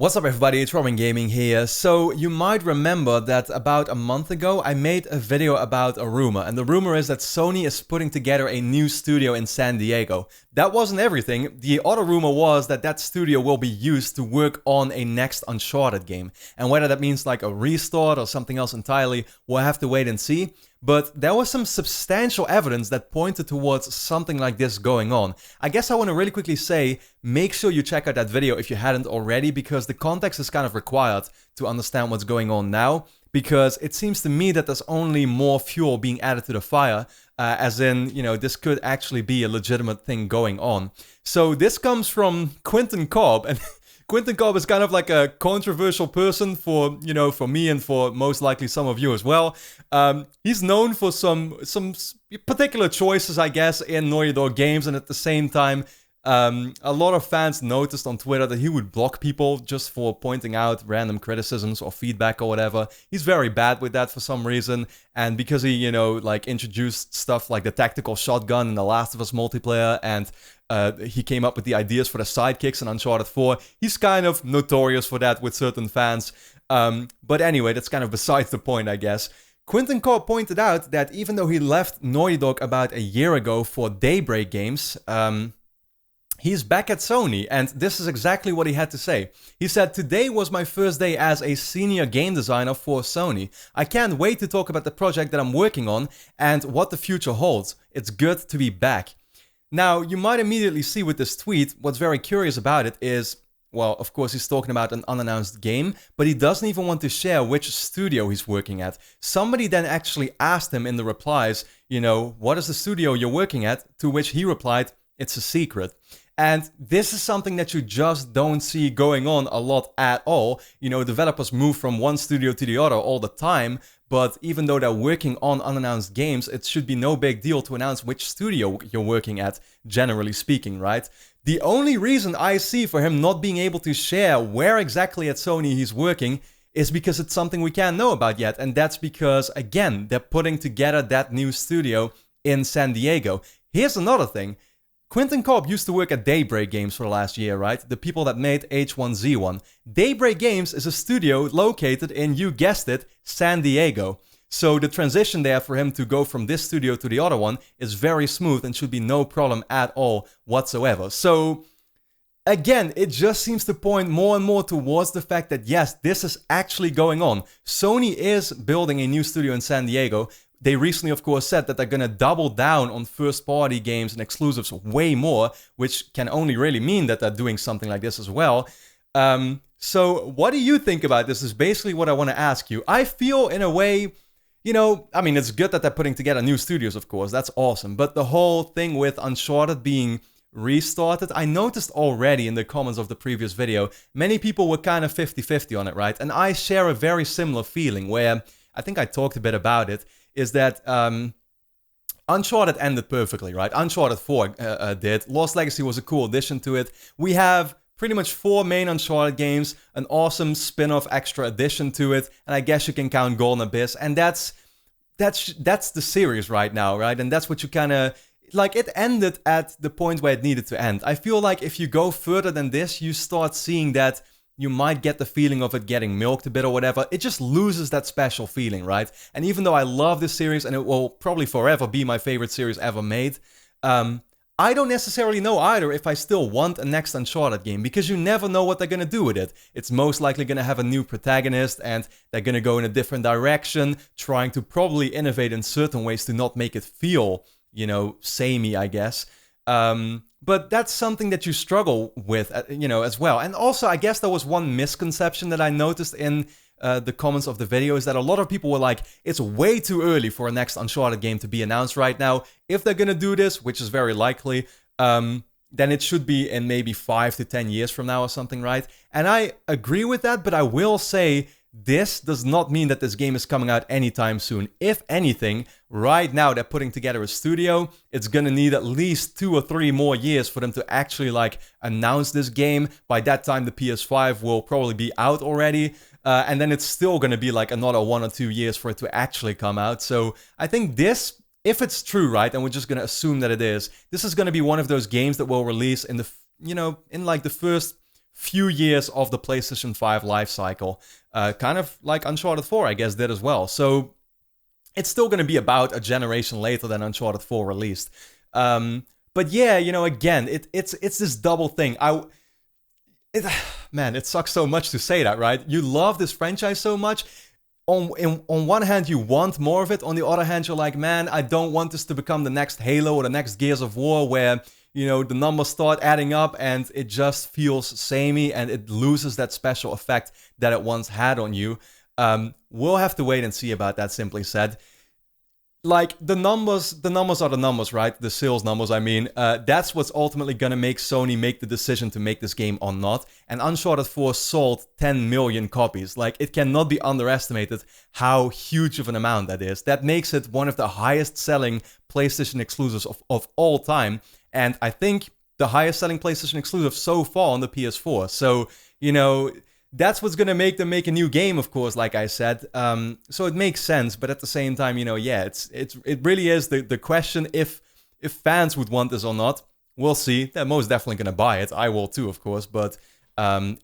What's up everybody, it's Robin Gaming here. So you might remember that about a month ago I made a video about a rumor, and the rumor is that Sony is putting together a new studio in San Diego. That wasn't everything. The other rumor was that that studio will be used to work on a next Uncharted game. And whether that means like a restart or something else entirely, we'll have to wait and see. But there was some substantial evidence that pointed towards something like this going on. I guess I want to really quickly say, make sure you check out that video if you hadn't already, because the context is kind of required to understand what's going on now. Because it seems to me that there's only more fuel being added to the fire, as in, this could actually be a legitimate thing going on. So this comes from Quentin Cobb, and Quentin Cobb is kind of like a controversial person for me and for most likely some of you as well. He's known for some particular choices, I guess, in Naughty Dog games, and at the same time, a lot of fans noticed on Twitter that he would block people just for pointing out random criticisms or feedback or whatever. He's very bad with that for some reason, and because he, introduced stuff like the tactical shotgun in The Last of Us multiplayer, and he came up with the ideas for the sidekicks in Uncharted 4, he's kind of notorious for that with certain fans. But anyway, that's kind of besides the point, I guess. Quentin Cobb pointed out that even though he left Naughty Dog about a year ago for Daybreak Games, he's back at Sony, and this is exactly what he had to say. He said, "Today was my first day as a senior game designer for Sony. I can't wait to talk about the project that I'm working on and what the future holds. It's good to be back." Now, you might immediately see with this tweet, what's very curious about it is, well, of course he's talking about an unannounced game, but he doesn't even want to share which studio he's working at. Somebody then actually asked him in the replies, what is the studio you're working at? To which he replied, "It's a secret." And this is something that you just don't see going on a lot at all. Developers move from one studio to the other all the time, but even though they're working on unannounced games, it should be no big deal to announce which studio you're working at, generally speaking, right? The only reason I see for him not being able to share where exactly at Sony he's working is because it's something we can't know about yet, and that's because, again, they're putting together that new studio in San Diego. Here's another thing. Quentin Cobb used to work at Daybreak Games for the last year, right? The people that made H1Z1. Daybreak Games is a studio located in, you guessed it, San Diego. So the transition there for him to go from this studio to the other one is very smooth and should be no problem at all whatsoever. So again, it just seems to point more and more towards the fact that yes, this is actually going on. Sony is building a new studio in San Diego. They recently, of course, said that they're going to double down on first-party games and exclusives way more, which can only really mean that they're doing something like this as well. So what do you think about this is basically what I want to ask you. I feel in a way, it's good that they're putting together new studios, of course. That's awesome. But the whole thing with Uncharted being restarted, I noticed already in the comments of the previous video, many people were kind of 50-50 on it, right? And I share a very similar feeling where, I think I talked a bit about it, is that Uncharted ended perfectly, right? Uncharted 4 did. Lost Legacy was a cool addition to it. We have pretty much 4 main Uncharted games, an awesome spin-off extra addition to it, and I guess you can count Golden Abyss, and that's the series right now, right? And that's what you kind of... Like, it ended at the point where it needed to end. I feel like if you go further than this, you start seeing that you might get the feeling of it getting milked a bit or whatever. It just loses that special feeling, right? And even though I love this series, and it will probably forever be my favorite series ever made, I don't necessarily know either if I still want a next Uncharted game, because you never know what they're going to do with it. It's most likely going to have a new protagonist, and they're going to go in a different direction, trying to probably innovate in certain ways to not make it feel, samey, I guess. But that's something that you struggle with, as well. And also, I guess there was one misconception that I noticed in the comments of the video, is that a lot of people were like, it's way too early for a next Uncharted game to be announced right now. If they're gonna do this, which is very likely, then it should be in maybe 5 to 10 years from now or something, right? And I agree with that, but I will say, this does not mean that this game is coming out anytime soon. If anything, right now they're putting together a studio. It's gonna need at least 2 or 3 more years for them to actually announce this game. By that time, the PS5 will probably be out already. And then it's still gonna be another 1 or 2 years for it to actually come out. So I think this, if it's true, right, and we're just gonna assume that it is, this is gonna be one of those games that will release in the, in the first few years of the PlayStation 5 life cycle. Kind of like Uncharted 4, I guess, did as well. So it's still going to be about a generation later than Uncharted 4 released. But yeah, you know, again, it's this double thing. Man, it sucks so much to say that, right? You love this franchise so much. On one hand, you want more of it. On the other hand, you're like, man, I don't want this to become the next Halo or the next Gears of War where, you know, the numbers start adding up and it just feels samey and it loses that special effect that it once had on you. We'll have to wait and see about that, simply said. Like, the numbers are the numbers, right? The sales numbers, I mean. That's what's ultimately gonna make Sony make the decision to make this game or not. And Uncharted 4 sold 10 million copies. Like, it cannot be underestimated how huge of an amount that is. That makes it one of the highest selling PlayStation exclusives of all time. And I think the highest selling PlayStation exclusive so far on the PS4. So, you know, that's what's gonna make them make a new game, of course, like I said. So it makes sense, but at the same time, you know, yeah, it really is the question if fans would want this or not. We'll see. They're most definitely gonna buy it. I will too, of course, but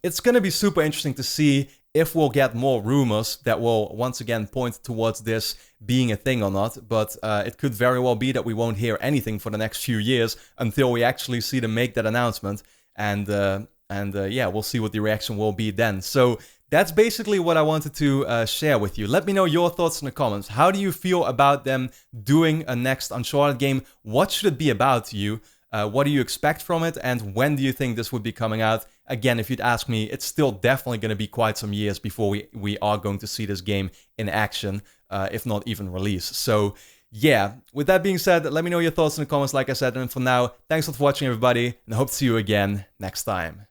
it's gonna be super interesting to see if we'll get more rumors that will once again point towards this being a thing or not. But it could very well be that we won't hear anything for the next few years until we actually see them make that announcement. And yeah, we'll see what the reaction will be then. So that's basically what I wanted to share with you. Let me know your thoughts in the comments. How do you feel about them doing a next Uncharted game? What should it be about to you? What do you expect from it? And when do you think this would be coming out? Again, if you'd ask me, it's still definitely going to be quite some years before we are going to see this game in action, if not even release. So yeah, with that being said, let me know your thoughts in the comments, like I said. And for now, thanks a lot for watching, everybody, and I hope to see you again next time.